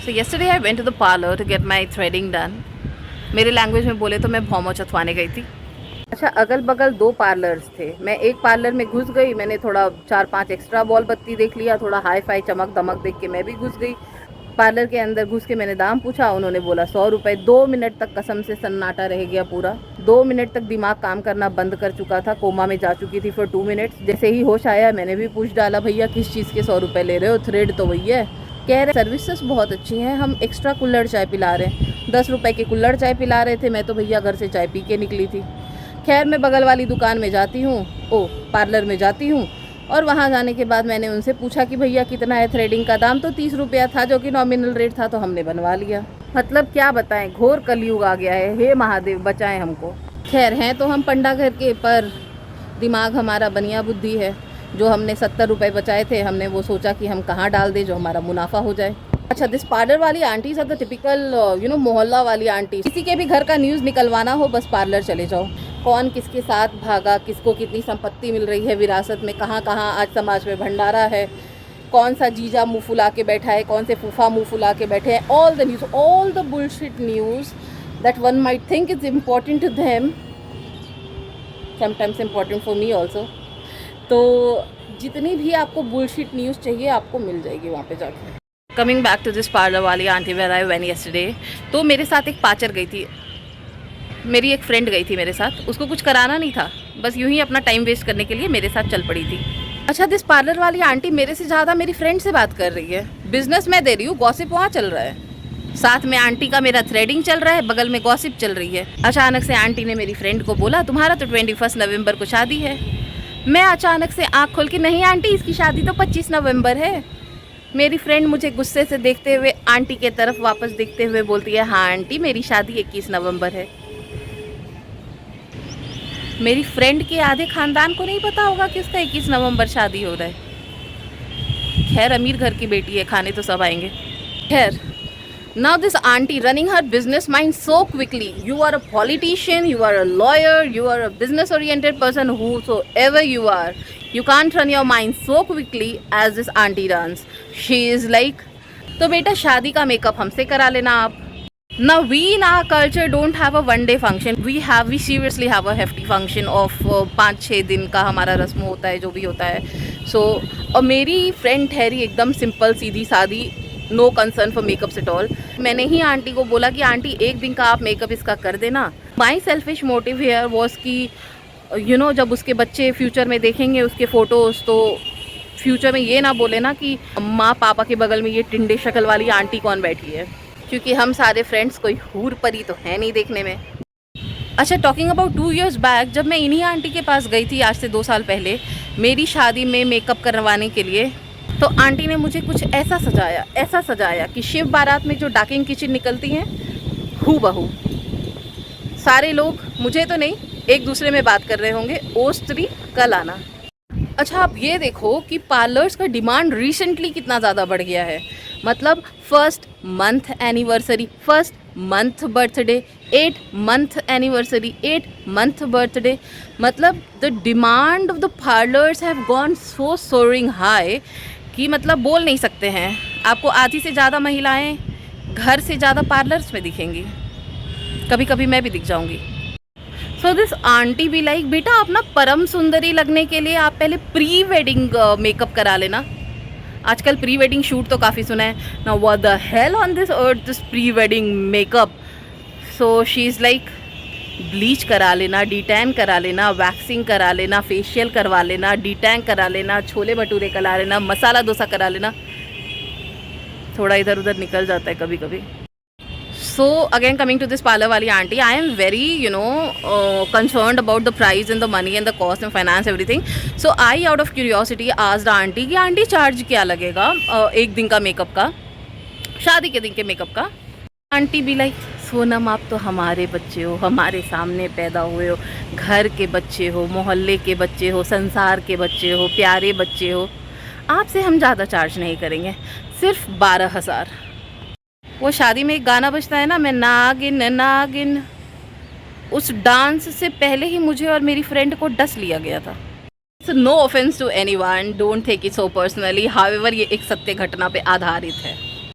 So yesterday I went to the parlor to get my threading done. मेरे language में बोले तो मैं भौमो चथवाने गई थी। अच्छा, अगल बगल 2 पार्लर्स थे। मैं एक पार्लर में घुस गई, मैंने थोड़ा 4-5 एक्स्ट्रा बॉल बत्ती देख लिया, थोड़ा हाई फाई चमक दमक देख के मैं भी घुस गई। पार्लर के अंदर घुस के मैंने दाम पूछा, उन्होंने बोला 100 रुपये। 2 मिनट तक कसम से सन्नाटा रह गया पूरा। 2 मिनट तक दिमाग काम करना बंद कर चुका था, कोमा में जा चुकी थी फॉर 2 मिनट्स। जैसे ही होश आया मैंने भी पूछ डाला, भैया किस चीज़ के 100 रुपये ले रहे हो? थ्रेड तो वही है। कह रहे सर्विसेज बहुत अच्छी हैं, हम एक्स्ट्रा कुल्हड़ चाय पिला रहे हैं। 10 रुपये की कुल्हड़ चाय पिला रहे थे। मैं तो भैया घर से चाय पी के निकली थी। खैर मैं बगल वाली दुकान में जाती हूँ, पार्लर में जाती हूँ, और वहाँ जाने के बाद मैंने उनसे पूछा कि भैया कितना है थ्रेडिंग का दाम, तो 30 रुपया था जो कि नॉमिनल रेट था, तो हमने बनवा लिया। मतलब क्या बताएं, घोर कलयुग आ गया है। हे महादेव बचाएं हमको। खैर हैं तो हम पंडा घर के, पर दिमाग हमारा बनिया बुद्धि है। जो हमने 70 रुपये बचाए थे, हमने वो सोचा कि हम कहाँ डाल दें जो हमारा मुनाफा हो जाए। अच्छा, दिस पार्लर वाली आंटीज आर द टिपिकल मोहल्ला वाली आंटी। किसी के भी घर का न्यूज़ निकलवाना हो बस पार्लर चले जाओ। कौन किसके साथ भागा, किसको कितनी संपत्ति मिल रही है विरासत में, कहाँ कहाँ आज समाज में भंडारा है, कौन सा जीजा मुँह फुला के बैठा है, कौन से फूफा मुँह फुला के बैठे हैं। All the news, all the bullshit news that one might think is important to them, sometimes important for me also. तो जितनी भी आपको बुलशिट न्यूज़ चाहिए आपको मिल जाएगी वहाँ पे जाके। Coming back to this parlour वाली aunty where I went yesterday, तो मेरे साथ एक पाचर गई थी, मेरी एक फ्रेंड गई थी मेरे साथ। उसको कुछ कराना नहीं था, बस यूं ही अपना टाइम वेस्ट करने के लिए मेरे साथ चल पड़ी थी। अच्छा, दिस पार्लर वाली आंटी मेरे से ज़्यादा मेरी फ्रेंड से बात कर रही है। बिजनेस मैं दे रही हूँ, गॉसिप वहाँ चल रहा है। साथ में आंटी का मेरा थ्रेडिंग चल रहा है, बगल में गॉसिप चल रही है। अचानक से आंटी ने मेरी फ्रेंड को बोला, तुम्हारा तो 21 नवंबर को शादी है। मैं अचानक से आँख खोल के, नहीं आंटी इसकी शादी तो 25 नवंबर है। मेरी फ्रेंड मुझे गुस्से से देखते हुए आंटी के तरफ वापस देखते हुए बोलती है, हाँ आंटी मेरी शादी 21 नवंबर है। मेरी फ्रेंड के आधे खानदान को नहीं पता होगा कि उसका 21 नवंबर शादी हो रहा है। खैर अमीर घर की बेटी है, खाने तो सब आएंगे। खैर, now this auntie running her business mind so quickly. You are a politician, you are a lawyer, you are a business oriented person, whosoever you are, you can't run your mind so quickly as this auntie runs. She is like, तो बेटा शादी का makeup हमसे करा लेना आप। Now we in our culture don't have a one day function. We seriously have a hefty function of 5-6 दिन का हमारा रस्म होता है, जो भी होता है। So और मेरी फ्रेंड ठहरी एकदम सिंपल सीधी सादी, no concern for makeup at all. मैंने ही आंटी को बोला कि आंटी एक दिन का आप मेकअप इसका कर देना। माई सेल्फिश मोटिव हेयर वॉज कि जब उसके बच्चे फ्यूचर में देखेंगे उसके फ़ोटोज़, तो फ्यूचर में ये ना बोले ना कि माँ पापा के बगल में ये टिंडे शक्ल वाली आंटी कौन बैठी है, क्योंकि हम सारे फ्रेंड्स कोई हूर परी तो है नहीं देखने में। अच्छा, टॉकिंग अबाउट 2 years बैक, जब मैं इन्हीं आंटी के पास गई थी आज से 2 साल पहले मेरी शादी में मेकअप करवाने के लिए, तो आंटी ने मुझे कुछ ऐसा सजाया कि शिव बारात में जो डाकिंग किचन निकलती हैं हूबहू। सारे लोग, मुझे तो नहीं, एक दूसरे में बात कर रहे होंगे, ओ स्त्री कल आना। अच्छा, आप ये देखो कि पार्लर्स का डिमांड रिसेंटली कितना ज़्यादा बढ़ गया है। मतलब 1st month anniversary, 1st month birthday, 8 month anniversary, 8 month birthday. मतलब the demand of the parlours have gone so soaring high कि मतलब बोल नहीं सकते हैं। आपको आधी से ज़्यादा महिलाएं घर से ज़्यादा पार्लर्स में दिखेंगी, कभी कभी मैं भी दिख जाऊंगी। सो दिस आंटी भी लाइक, बेटा आप ना परम सुंदरी लगने के लिए आप पहले प्री वेडिंग मेकअप करा लेना। आजकल प्री वेडिंग शूट तो काफ़ी सुना है ना, what the hell on this earth this pre wedding makeup. So she is like, bleach करा लेना, डीटैन करा लेना, वैक्सिंग करा लेना, फेशियल करवा लेना, डीटैन करा लेना, छोले भटूरे करा लेना, मसाला डोसा करा लेना। थोड़ा इधर उधर निकल जाता है कभी कभी। So again coming to this parlour वाली aunty, I am very concerned about the price and the money and the cost and finance everything. So I out of curiosity asked aunty कि आंटी चार्ज क्या लगेगा एक दिन का makeup का, शादी के दिन के मेकअप का। आंटी भी लाइक, सोनम आप तो हमारे बच्चे हो, हमारे सामने पैदा हुए हो, घर के बच्चे हो, मोहल्ले के बच्चे हो, संसार के बच्चे हो, प्यारे बच्चे हो, आपसे हम ज़्यादा चार्ज नहीं करेंगे, सिर्फ 12,000। वो शादी में एक गाना बजता है ना, मैं नागिन नागिन, उस डांस से पहले ही मुझे और मेरी फ्रेंड को डस लिया गया था। So no offence to anyone, don't take it so personally, however ये एक सत्य घटना पे आधारित है।